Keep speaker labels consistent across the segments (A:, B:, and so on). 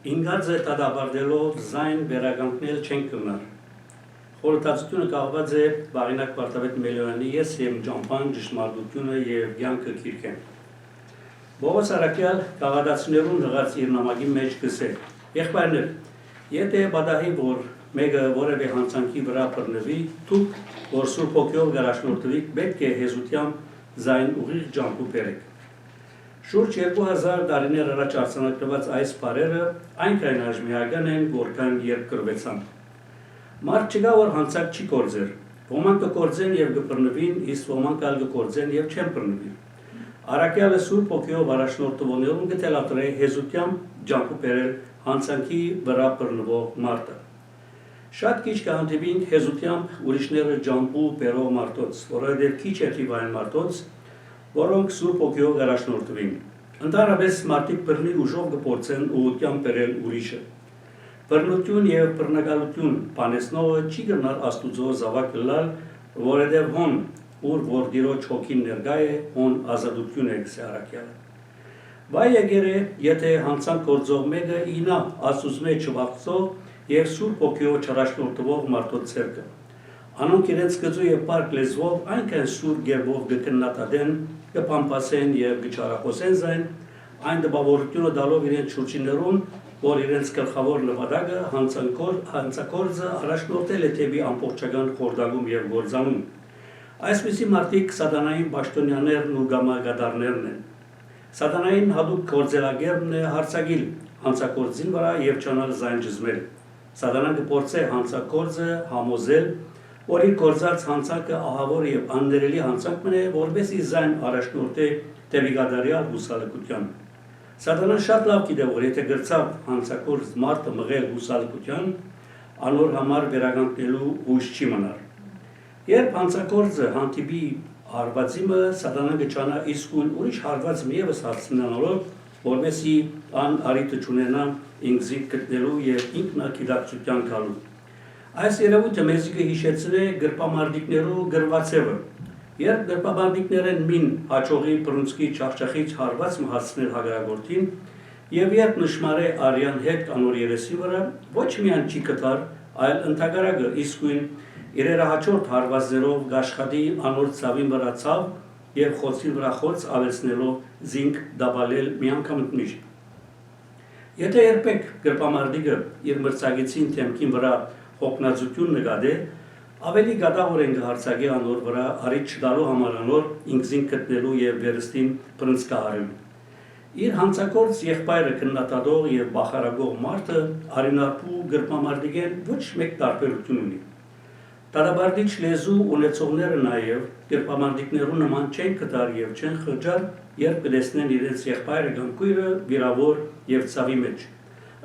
A: Ինգած է տադաբարդելով զայն վերագանքնել չենք կրնար։ Խորհրդածությունը կաղված է Վաղինակ Պարտավետ Մելոյանի ես և Ջամփան ճշմարտությունը և կյանքը քիրքեն։ Բողոս Արաքյալ կաղադացներուն հղած իր նամակի մեջ գսե. Եղբայրներ, եթե բադահի որ մեկը որևէ հանցանքի վրա բռնվի, դուք որ Սուրբ Հոգիով գարաշնորհվիք, պետք է հեզությամբ զայն ուղիղ ջամփու բերեք։ Շուրջ 2000 տարիներ առաջ արձանագրված այս բառերը այնքան հաշմիական են, որքան երբ կրվեցան։ Մարդ չկա, որ հանցակ չի կործեր, ոմանք կկործեն և կբռնվին, իսկ ոմանք ալ կկործեն և չեն բռնվի։ Արաքյալը Սուրբ Հոգիով առաջնորդվողներուն գտելատրե հեզությամբ ջամփու բերել հանցանքի վրա բռնվող մարդը։ Շատ քիչ կհանդիպինք հեզությամբ ուրիշները ջամփու բերող մարդոց, որովհետև քիչ է թիվ այն մարդոց, որոնք Սուրբ Հոգիով առաջնորդվին։ Ընդհանրապես մարդիկ բռնի ուժով կփորձեն ուղղությամբ բերել ուրիշը։ Բռնություն և բռնակալություն բանեցնողը չի գնալ Աստուծո զավակ լալ, որովհետև հոն, ուր որ Տիրոջ հոգին ներկա է, հոն ազատություն է գսե Արաքյալը։ Վայ եկեր է, եթե հանցանք գործող մեկը ինա Աստուծո մեջ չվախծող և Սուրբ Հոգիով չառաջնորդվող մարդոց ցերկը։ Անոնք իրենց գծու և պարկ լեզվով այնքան սուր գերբով կքննադատեն, կփամփասեն և կչարախոսեն զայն, այն տպավորությունը տալով իրենց շուրջիներուն, որ իրենց գլխավոր նպատակը հանցագործը առաջնորդել է դեպի ամբողջական խորհրդակում և գործանում։ Այսպիսի մարդիկ սատանային պաշտոնյաներն ու գամագադարներն են։ Սատանային հատուկ գործելագերն է հարձակիլ հանցագործին վրա և չանալ զայն ճզմել։ Սատանան կփորձե հանցագործը համոզել, որ իր գործած հանցանքը ահավոր և աններելի հանցանք մնե, որպեսզի զայն առաջնորդե դեպի կատարյալ հուսալքության։ Սատանան շատ լավ գիտե, որ եթե գրծավ հանցագործ մարդը մղել հուսալքության, անոր համար վերականգնելու ուժ չի մնար։ Երբ հանցագործը հանդիպի հարվածիմը, Սատանան կճանա իսկույն ուրիշ հարված միևս հարցնանալով, որպեսզի ան արիտը չունենա ինքզին գտնելու և ինքնագիտակցության գալու։ Այս երևույթը մեզ կհիշեցնե գրպամարտիկներու գրվածևը։ Երբ գրպամարտիկներեն մին հաջողի բռունցքի չախճախիչ հարված մահացնել հակառակորդին, և երբ նշմարե արյան հետ անոր երեսի վրա, ոչ միայն չի կտար, այլ ընդհակառակը իսկույն իրերահաջորդ հարվածներով կաշխատի անոր ցավին վրա ցավ և խոցին վրա խոց ավելցնելով զինք դաբալել միանգամից։ Եթե երբեք գրպամարտիկը իր մրցակիցին թեմքին վրա հոգնածություն նկատե, ավելի գադավոր են կհարձակի անոր վրա արիտ չտալու համար անոր ինքզին գտնելու և վերստին բռնցքահարելու։ Իր հանցագործ եղբայրը քննադատող և բախարագող մարդը արինարփու գրպամարտիկեն ոչ մեկ տարբերություն ունի։ Տադաբարդիչ լեզու ունեցողները նաև գրպամարտիկներու նման չեն կտար և չեն խղճար, երբ կտեսնեն իրենց եղբայրը կամ քույրը վիրավոր և ցավի մեջ։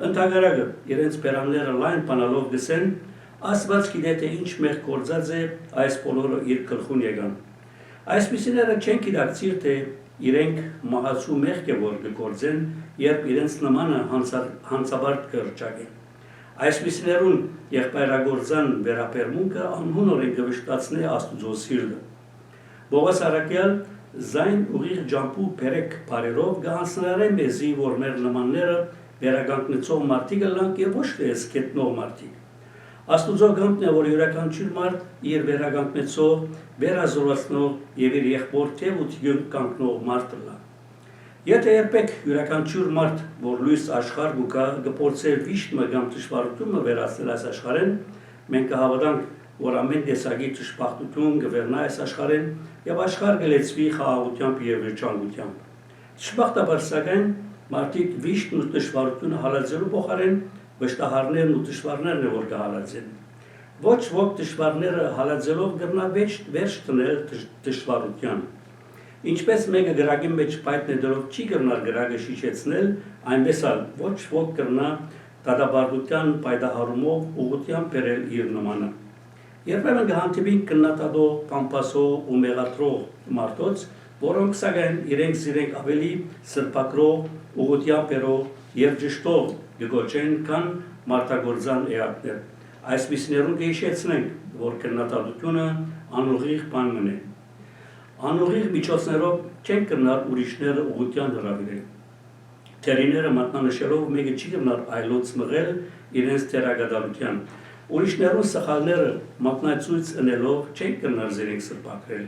A: Ընդհակառակը իրենց բերանները լայն բանալով գսեն, Աստված գիտե թե ինչ մեղ գործած է, այս բոլորը իր գլխուն եկան։ Այսպիսիները չեն գիտակցիր, թե իրենք մահացու մեղք է որ կգործեն, երբ իրենց նմանը հանցաբարդ կրճակեն։ Այսպիսիներուն եղբայրագործան վերաբերմունքը անհունորեն կվշտացնե Աստուծո սիրտը։ Բողոս Արաքյալ զայն ուղիղ ջամփու բերեք բարերով կհանձնարարե մեզի, որ մեր նմանները վերականգնեցող մարդիկ ըլլանք և ոչ թե գետնող մարդիկ։ Աստուծո գամքն է, որ յուրաքանչյուր մարդ իր վերականգնեցող, վերազորացնող և իր եղբոր թև ու թիգուն կանգնող մարդ ըլլա։ Եթե երբեք յուրաքանչյուր մարդ, որ լույս աշխարհ գուկա, կփորձե վիշտը կամ դժվարությունը վերացնել այս աշխարհեն, մենք կհավատանք, որ ամեն տեսակի ճշմարտություն կվերնա այս աշխարհեն և աշխարհ կլեցվի խաղաղությամբ և երջանկությամբ։ Դժբախտաբար սակայն մարդիկ վիշտն ու դժվարությունը հալածելու փոխարեն վշտահարներն ու դժվարներն է որ կհալածեն։ Ոչ ոք դժվարները հալածելով կրնա վերջ դնել դժվարության։ Ինչպես մեկը գրակի մեջ պայթն դրով չի կրնար գրակը շիչեցնել, այնպես էլ ոչ ոք կրնա դատաբարդության պայդահարումով ուղղությամբ բերել իր նմանը։ Երբեմն կհանդիպինք քննադատող, փամփասող ու մեղադրող մարդոց, որոնք սակայն իրենք զիրենք ավելի սրբակրող, ուղղությամբ բերող և ճշտող կգոչեն, քան մարդագործան էակներ։ Այսպիսիներուն կհիշեցնենք, որ քննադատությունը անուղիղ բան մնե։ Անուղիղ միջոցներով չեն կրնար ուրիշները ուղղության հրավիրել։ Թերիները մատնանշելով մեկը չի գնար այլոց մղել իրենց թերագադարության։ Ուրիշներուն սխալները մատնացույց ընելով չեն կնար զերենք սրբակրել։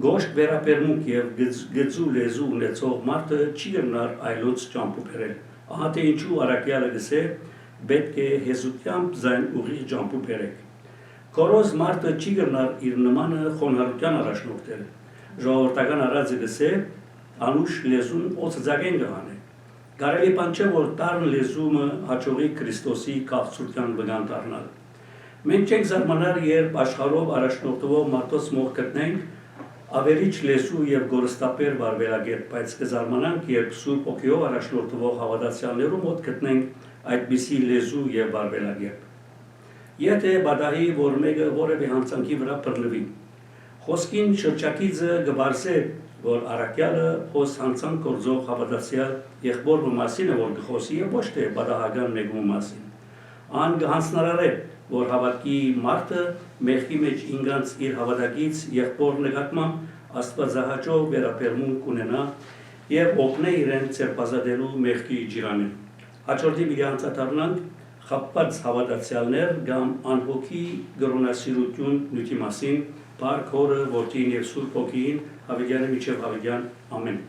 A: Գոշտ վերապերմունք եւ գծու լեզու ունեցող մարդը չի գնար այլոց ճամփու բերել։ Ահա թե ինչու Արաքյալը գսե պետք է հեզությամբ զայն ուղիղ ճամփու բերեք։ Կորոզ մարդը չի գնար իր նմանը խոնարհության առաջնորդել։ Ժողովրդական արածը գսե անուշ լեզուն օծածագեն գահանե։ Կարելի բան չէ որ տառն լեզումը հաջողի Քրիստոսի կաղցության վգան դառնալ։ Մենք չենք զարմանար, երբ աշխարհով առաջնորդվող մարդոց մոտ գտնենք ավերիչ լեզու եւ գորստապեր վարվելագետ, բայց կզարմանանք, երբ Սուրբ Օգեով առաջնորդվող հավատացյալներու մոտ գտնենք այդպիսի լեզու եւ վարվելագետ։ Եթե բադահի որ մեկը որևէ հանցանքի վրա բռնվի, խոսքին շրջակիցը գբարսե, որ Արաքյալը խոս հանցանք գործող հավատացյալ եղբորը մասին է, որ գխոսի եւ ոչ թե բադահական մեկու մասին։ Ան գհանցնարարե, որ հավատքի մարդը մեղքի մեջ ինգանց իր հավատակից եղբոր նկատմամբ աստվածահաճո վերապերմունք ունենա եւ օգնե իրեն ցերպազատելու մեղքի ջիրանին։ Հաջորդի մի անցատարնանք խապված հավատացյալներ կամ անհոգի գրոնասիրություն նյութի մասին, Փառք Հորը, Որդին եւ Սուրբ Օգին, հավիտյանը միջև հավիտյան, ամեն։